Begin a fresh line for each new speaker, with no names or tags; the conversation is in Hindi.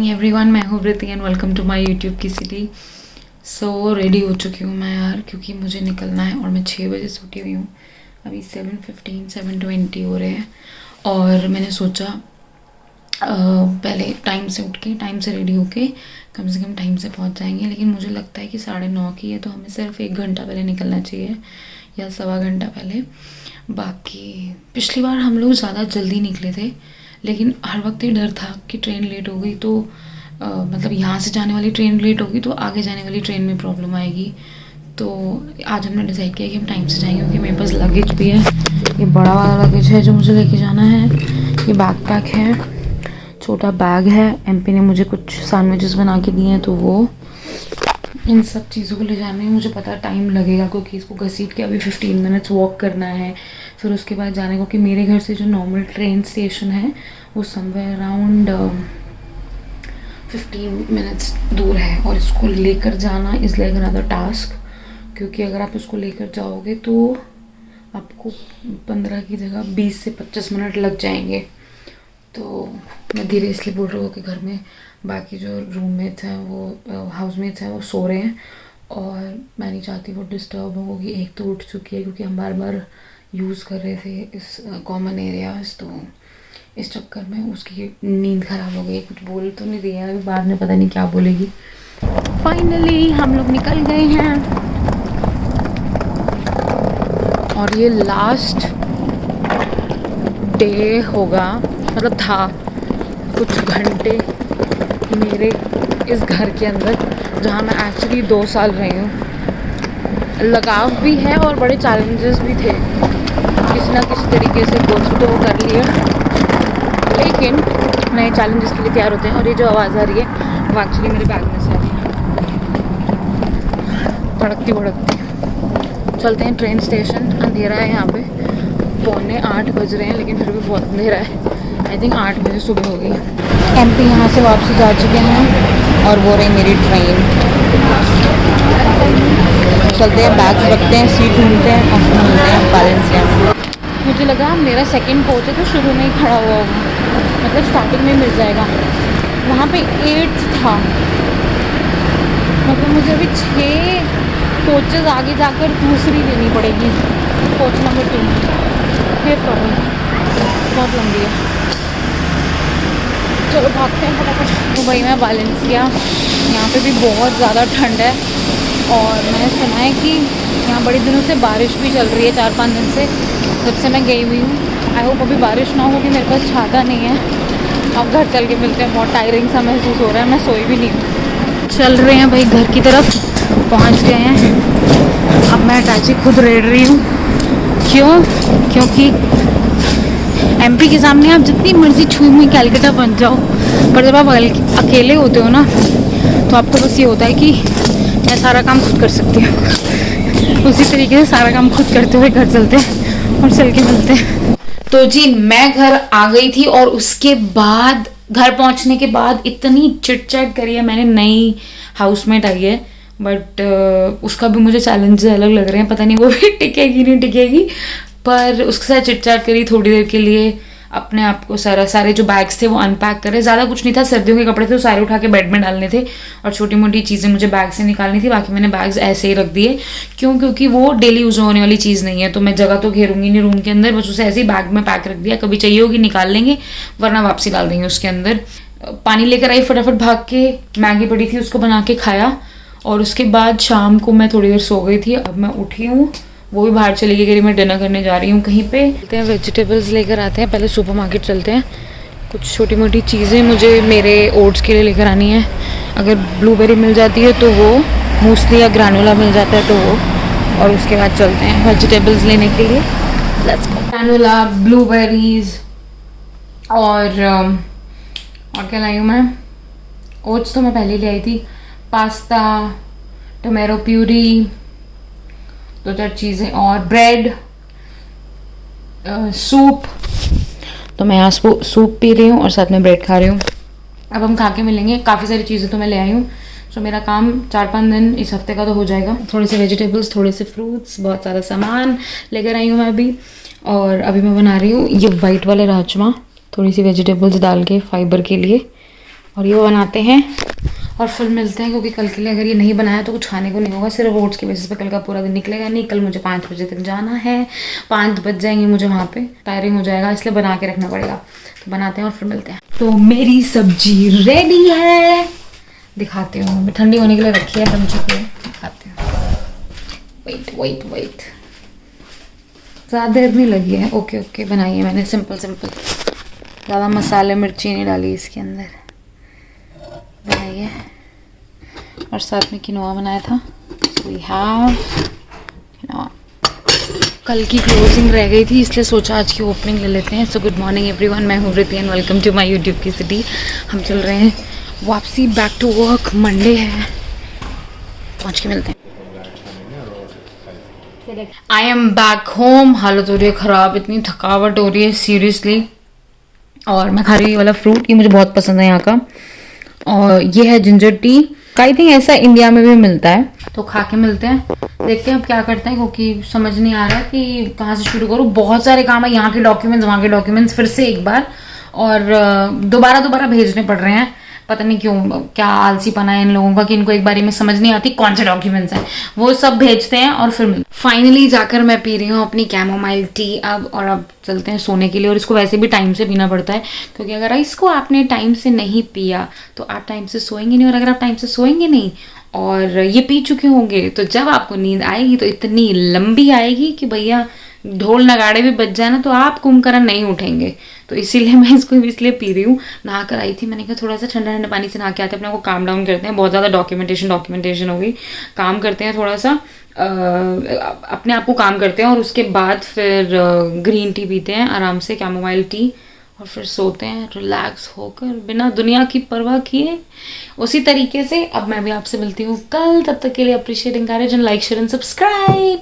मॉर्निंग एवरीवन, मैं हूँ Vriti and welcome to my YouTube की सिटी। सो रेडी हो चुकी हूँ मैं यार, क्योंकि मुझे निकलना है और मैं 6 बजे से उठी हुई हूँ। अभी 7:15 7:20 हो रहे हैं और मैंने सोचा पहले टाइम से उठ के टाइम से रेडी होके कम से कम टाइम से पहुँच जाएंगे। लेकिन मुझे लगता है कि 9:30 की है तो हमें सिर्फ 1 घंटा पहले निकलना चाहिए या सवा घंटा पहले। बाकी पिछली बार हम लोग ज़्यादा जल्दी निकले थे, लेकिन हर वक्त ये डर था कि ट्रेन लेट हो गई तो मतलब यहाँ से जाने वाली ट्रेन लेट होगी तो आगे जाने वाली ट्रेन में प्रॉब्लम आएगी। तो आज हमने डिसाइड किया कि हम टाइम से जाएंगे, क्योंकि मेरे पास लगेज भी है। ये बड़ा वाला लगेज है जो मुझे लेके जाना है, ये बैकपैक है, छोटा बैग है। एमपी ने मुझे कुछ सैंडविचेस बना के दिए हैं तो वो इन सब चीज़ों को ले जाने में मुझे पता टाइम लगेगा, क्योंकि इसको घसीट के अभी 15 मिनट्स वॉक करना है, फिर उसके बाद जाने को। कि मेरे घर से जो नॉर्मल ट्रेन स्टेशन है वो समवेयर अराउंड 15 मिनट्स दूर है, और इसको लेकर जाना इज़ लाइक अनदर टास्क। क्योंकि अगर आप इसको लेकर जाओगे तो आपको 15 की जगह 20 से 25 मिनट लग जाएंगे। तो मैं धीरे इसलिए बोल रही हूँ कि घर में बाकी जो रूममेट्स हैं वो हाउसमेट्स हैं वो सो रहे हैं, और मैं नहीं चाहती वो डिस्टर्ब होगी। एक तो उठ चुकी है क्योंकि हम बार बार यूज़ कर रहे थे इस कॉमन एरियाज, तो इस चक्कर में उसकी नींद ख़राब हो गई। कुछ बोल तो नहीं रही है अभी, बाद में पता नहीं क्या बोलेगी। फाइनली हम लोग निकल गए हैं और ये लास्ट डे होगा, मतलब था कुछ घंटे मेरे इस घर के अंदर जहाँ मैं एक्चुअली 2 साल रही हूँ। लगाव भी है और बड़े चैलेंजेस भी थे, किसी ना किसी तरीके से कोच तो वो कर लिया, लेकिन नए चैलेंजेस के लिए तैयार होते हैं। और ये जो आवाज़ आ रही है वो एक्चुअली मेरे बैग में से आ रही है, तड़कती भड़कती। चलते हैं ट्रेन स्टेशन। अंधेरा है यहाँ पे, 7:45 बज रहे हैं, लेकिन फिर भी बहुत अंधेरा है। आई थिंक 8 बजे सुबह होगी। एमपी यहाँ से वापसी जा चुके हैं और वो रही मेरी ट्रेन। चलते हैं, बैग रखते हैं, सीट ढूंढते हैं और फिर मिलते हैं बैलेंसिया। मुझे लगा मेरा सेकंड कोच है तो शुरू में ही खड़ा हुआ होगा, मतलब स्टार्टिंग में मिल जाएगा। वहाँ पे 8 था, मतलब मुझे अभी 6 कोचेज़ आगे जाकर दूसरी लेनी पड़ेगी, कोच नंबर 2। फिर प्रॉब्लम बहुत लंबी है। चलो भागते हैं फटाफट। तो भाई मैं बैलेंसिया, यहाँ पे भी बहुत ज़्यादा ठंड है, और मैंने सुना है कि यहाँ बड़े दिनों से बारिश भी चल रही है, 4-5 दिन से जब से मैं गई हुई हूँ। आई होप अभी बारिश ना हो, कि मेरे पास छाता नहीं है। अब घर चल के मिलते हैं, बहुत टायरिंग सा महसूस हो रहा है, मैं सोई भी नहीं हूँ। चल रहे हैं भाई घर की तरफ, पहुँच गए हैं। अब मैं अटैची खुद रेड रही हूँ। क्योंकि एमपी के सामने आप जितनी मर्जी छुई मुई कैलकाटा बन जाओ, पर जब आप अकेले होते हो ना तो आपको बस ये होता है कि मैं सारा काम खुद कर सकती हूँ। उसी तरीके से सारा काम खुद करते हुए घर चलते हैं और चल के मिलते हैं। तो जी मैं घर आ गई थी, और उसके बाद घर पहुँचने के बाद इतनी चिट चैट करी है मैंने। नई हाउसमेट आई है, बट उसका भी मुझे चैलेंजेस अलग लग रहे हैं, पता नहीं वो भी टिकेगी नहीं टिकेगी। पर उसके साथ चिट चैट करी थोड़ी देर के लिए, अपने आप को सारे जो बैग्स थे वो अनपैक करे। ज़्यादा कुछ नहीं था, सर्दियों के कपड़े थे, वो सारे उठा के बेड में डालने थे, और छोटी मोटी चीज़ें मुझे बैग से निकालनी थी। बाकी मैंने बैग्स ऐसे ही रख दिए, क्योंकि वो डेली यूज होने वाली चीज़ नहीं है, तो मैं जगह तो घेरूंगी नहीं रूम के अंदर, बस उसे ऐसे ही बैग में पैक रख दिया। कभी चाहिए होगी निकाल लेंगे, वरना वापसी डाल देंगे उसके अंदर। पानी लेकर आई फटाफट भाग के, मैगी पड़ी थी उसको बना के खाया, और उसके बाद शाम को मैं थोड़ी देर सो गई थी। अब मैं उठी हूँ, वो भी बाहर चली गई, मैं डिनर करने जा रही हूँ कहीं पे। चलते हैं, वेजिटेबल्स लेकर आते हैं। पहले सुपरमार्केट चलते हैं, कुछ छोटी मोटी चीज़ें मुझे मेरे ओट्स के लिए लेकर आनी है। अगर ब्लूबेरी मिल जाती है तो वो, मूसली या ग्रैनुला मिल जाता है तो वो, और उसके बाद चलते हैं वेजिटेबल्स लेने के लिए। Let's go. ग्रैनुला, ब्लूबेरीज और क्या लाई हूँ मैं? ओट्स तो मैं पहले ले आई थी, पास्ता, टोमेटो प्यूरी, 2-4 चीज़ें, और ब्रेड, सूप। तो मैं यहाँ सूप पी रही हूँ और साथ में ब्रेड खा रही हूँ। अब हम खा के मिलेंगे। काफ़ी सारी चीज़ें तो मैं ले आई हूँ, तो मेरा काम 4-5 दिन इस हफ्ते का तो हो जाएगा। थोड़े से वेजिटेबल्स, थोड़े से फ्रूट्स, बहुत सारा सामान लेकर आई हूँ मैं अभी। और अभी मैं बना रही हूँ ये वाइट वाले राजमा, थोड़ी सी वेजिटेबल्स डाल के फाइबर के लिए। और ये बनाते हैं और फिर मिलते हैं, क्योंकि कल के लिए अगर ये नहीं बनाया तो कुछ खाने को नहीं होगा, सिर्फ ओट्स के बेसिस पे कल का पूरा दिन निकलेगा नहीं। कल मुझे 5 बजे तक जाना है, 5 बज जाएंगे मुझे वहाँ पे, टायरिंग हो जाएगा, इसलिए बना के रखना पड़ेगा। तो बनाते हैं और फिर मिलते हैं। तो मेरी सब्जी रेडी है, दिखाती हूँ। मैं ठंडी होने के लिए रखी है, बन चुकी है, दिखाती हूँ। वेट ज़्यादा देर नहीं लगी है। ओके बनाई है मैंने, सिंपल, ज़्यादा मसाले मिर्ची नहीं डाली इसके अंदर, बनाई है। और साथ में किनोआ बनाया था। We have quinoa. कल की क्लोजिंग रह गई थी, इसलिए सोचा आज की ओपनिंग ले लेते हैं। सो गुड मॉर्निंग एवरीवन, मैं हूँ Riti and welcome to my YouTube की सिटी। हम चल रहे हैं वापसी, बैक टू वर्क। मंडे है, पहुँच के मिलते हैं। I am back home. हालत हो रही है ख़राब, इतनी थकावट हो रही है सीरियसली। और मैं खा रही हूँ ये वाला फ्रूट, ये मुझे बहुत पसंद है यहाँ का। और ये है जिंजर टी, आई थिंक ऐसा इंडिया में भी मिलता है। तो खा के मिलते हैं, देखते हैं अब क्या करते हैं, क्योंकि समझ नहीं आ रहा कि कहाँ से शुरू करूँ। बहुत सारे काम है, यहाँ के डॉक्यूमेंट्स, वहाँ के डॉक्यूमेंट्स, फिर से एक बार, और दोबारा भेजने पड़ रहे हैं। पता नहीं क्यों, क्या आलसीपना है इन लोगों का कि इनको एक बारी में समझ नहीं आती कौन से डॉक्यूमेंट्स हैं। वो सब भेजते हैं और फिर फाइनली जाकर मैं पी रही हूँ अपनी कैमोमाइल टी अब। और अब चलते हैं सोने के लिए। और इसको वैसे भी टाइम से पीना पड़ता है, क्योंकि अगर इसको आपने टाइम से नहीं पिया तो आप टाइम से सोएंगे नहीं। और अगर आप टाइम से सोएंगे नहीं और ये पी चुके होंगे तो जब आपको नींद आएगी तो इतनी लंबी आएगी कि भैया ढोल नगाड़े भी बज जाए ना तो आप कुंभकर्ण नहीं उठेंगे। तो इसीलिए मैं इसको इसलिए पी रही हूँ। नहा कर आई थी, मैंने कहा थोड़ा सा ठंडा ठंडा पानी से नहा के आते हैं, अपने को काम डाउन करते हैं। बहुत ज़्यादा डॉक्यूमेंटेशन हो गई, काम करते हैं थोड़ा सा, अपने आप को काम करते हैं। और उसके बाद फिर ग्रीन टी पीते हैं आराम से, कैमोमाइल टी, और फिर सोते हैं रिलैक्स होकर, बिना दुनिया की परवाह किए। उसी तरीके से अब मैं भी आपसे मिलती हूँ कल। तब तक के लिए appreciating courage and like share and subscribe.